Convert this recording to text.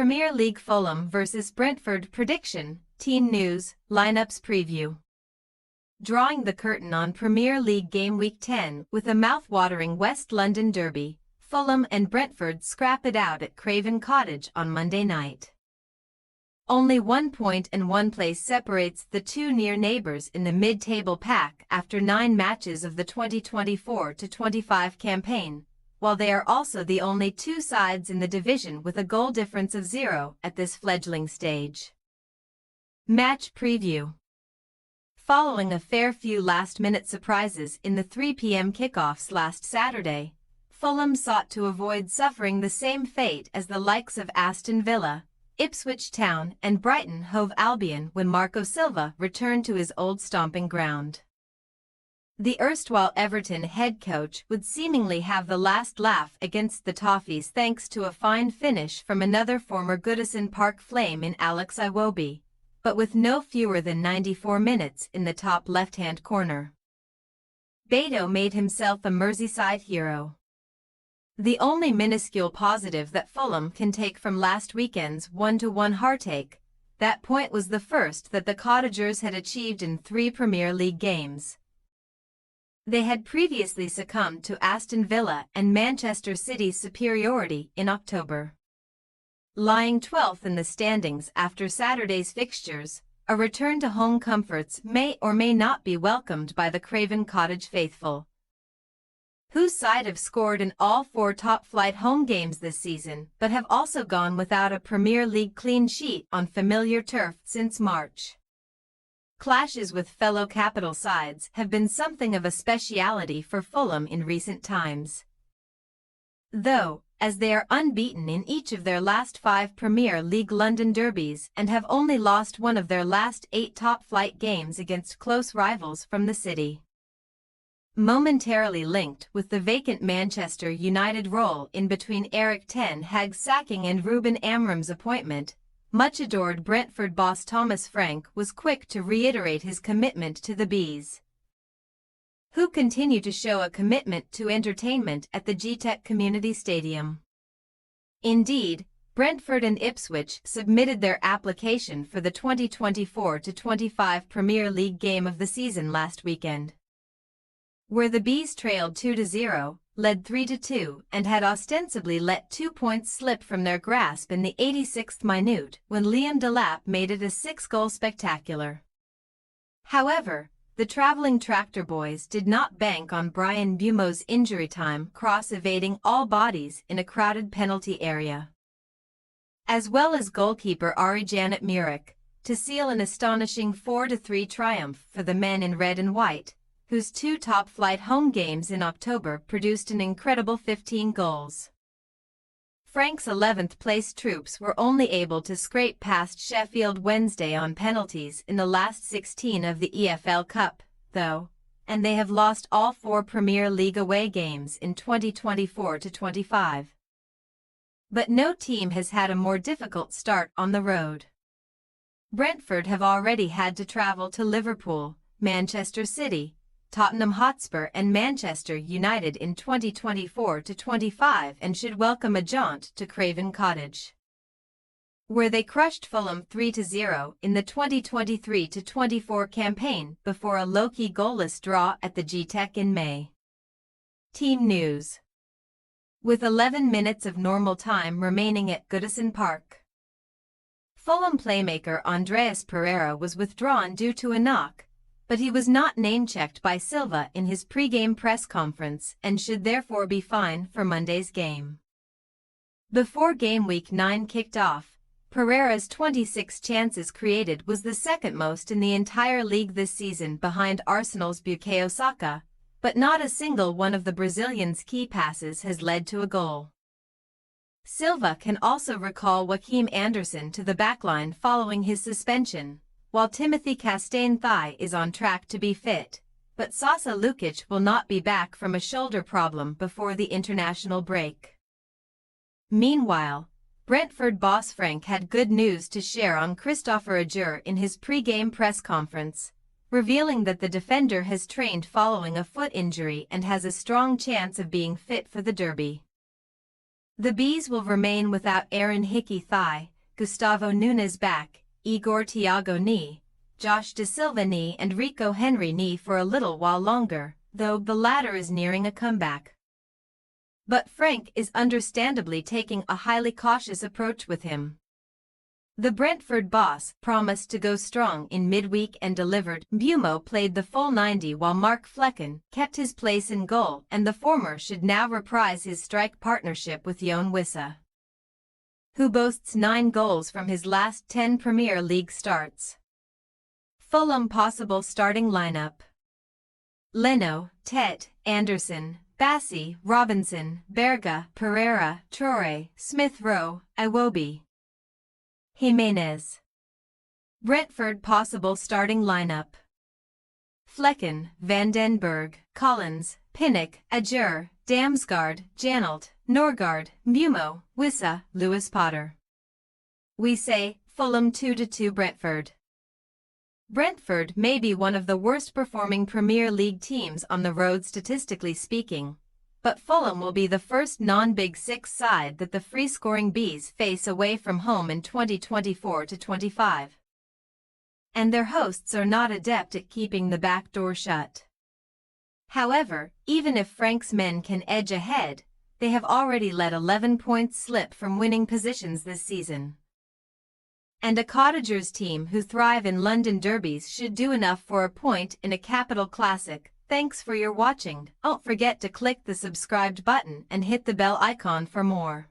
Premier League Fulham vs Brentford prediction, team news, lineups preview. Drawing the curtain on Premier League game week 10 with a mouth-watering West London derby, Fulham and Brentford scrap it out at Craven Cottage on Monday night. Only 1 point and 1 place separates the two near neighbours in the mid-table pack after 9 matches of the 2024-25 campaign, while they are also the only two sides in the division with a goal difference of 0 at this fledgling stage. Match preview. Following a fair few last-minute surprises in the 3 p.m. kickoffs last Saturday, Fulham sought to avoid suffering the same fate as the likes of Aston Villa, Ipswich Town and Brighton Hove Albion when Marco Silva returned to his old stomping ground. The erstwhile Everton head coach would seemingly have the last laugh against the Toffees thanks to a fine finish from another former Goodison Park flame in Alex Iwobi, but with no fewer than 94 minutes in the top left-hand corner. Beto made himself a Merseyside hero. The only minuscule positive that Fulham can take from last weekend's 1-1 heartache, that point was the first that the Cottagers had achieved in 3 Premier League games. They had previously succumbed to Aston Villa and Manchester City's superiority in October. Lying 12th in the standings after Saturday's fixtures, a return to home comforts may or may not be welcomed by the Craven Cottage faithful, whose side have scored in all 4 top-flight home games this season but have also gone without a Premier League clean sheet on familiar turf since March. Clashes with fellow capital sides have been something of a speciality for Fulham in recent times, though, as they are unbeaten in each of their last 5 Premier League London derbies and have only lost one of their last 8 top-flight games against close rivals from the city. Momentarily linked with the vacant Manchester United role in between Erik ten Hag's sacking and Ruben Amorim's appointment, much-adored Brentford boss Thomas Frank was quick to reiterate his commitment to the Bees, who continue to show a commitment to entertainment at the GTEC Community Stadium. Indeed, Brentford and Ipswich submitted their application for the 2024-25 Premier League game of the season last weekend, where the Bees trailed 2-0, led 3-2 and had ostensibly let 2 points slip from their grasp in the 86th minute when Liam Delap made it a 6-goal spectacular. However, the travelling tractor boys did not bank on Brian Bumo's injury time cross evading all bodies in a crowded penalty area, as well as goalkeeper Ari Janet Muric, to seal an astonishing 4-3 triumph for the men in red and white, whose 2 top-flight home games in October produced an incredible 15 goals. Frank's 11th-place troops were only able to scrape past Sheffield Wednesday on penalties in the last 16 of the EFL Cup, though, and they have lost all 4 Premier League away games in 2024-25. But no team has had a more difficult start on the road. Brentford have already had to travel to Liverpool, Manchester City, Tottenham Hotspur and Manchester United in 2024-25 and should welcome a jaunt to Craven Cottage, where they crushed Fulham 3-0 in the 2023-24 campaign before a low-key goalless draw at the GTEC in May. Team news. With 11 minutes of normal time remaining at Goodison Park, Fulham playmaker Andreas Pereira was withdrawn due to a knock, but he was not name-checked by Silva in his pre-game press conference and should therefore be fine for Monday's game. Before game week 9 kicked off, Pereira's 26 chances created was the second most in the entire league this season behind Arsenal's Bukayo Saka, but not a single one of the Brazilian's key passes has led to a goal. Silva can also recall Joaquim Anderson to the backline following his suspension, while Timothy Castagne-Thai is on track to be fit, but Sasa Lukic will not be back from a shoulder problem before the international break. Meanwhile, Brentford boss Frank had good news to share on Christopher Ajer in his pre-game press conference, revealing that the defender has trained following a foot injury and has a strong chance of being fit for the derby. The Bees will remain without Aaron Hickey-Thigh, Gustavo Nunes back, Igor Thiago knee, Josh Da Silva knee and Rico Henry knee for a little while longer, though the latter is nearing a comeback. But Frank is understandably taking a highly cautious approach with him. The Brentford boss promised to go strong in midweek and delivered. Mbeumo played the full 90 while Mark Flecken kept his place in goal, and the former should now reprise his strike partnership with Yoane Wissa, who boasts 9 goals from his last 10 Premier League starts. Fulham possible starting lineup: Leno, Tet, Anderson, Bassey, Robinson, Berga, Pereira, Traore, Smith-Rowe, Iwobi, Jimenez. Brentford possible starting lineup: Flecken, Van den Berg, Collins, Pinnock, Ajer, Damsgaard, Janelt, Norgard, Mbeumo, Wissa, Lewis Potter. We say Fulham 2-2 Brentford. Brentford may be one of the worst performing Premier League teams on the road statistically speaking, but Fulham will be the first non-Big Six side that the free-scoring Bees face away from home in 2024-25. And their hosts are not adept at keeping the back door shut. However, even if Frank's men can edge ahead, they have already let 11 points slip from winning positions this season. And a Cottagers team who thrive in London derbies should do enough for a point in a capital classic. Thanks for your watching. Don't forget to click the subscribed button and hit the bell icon for more.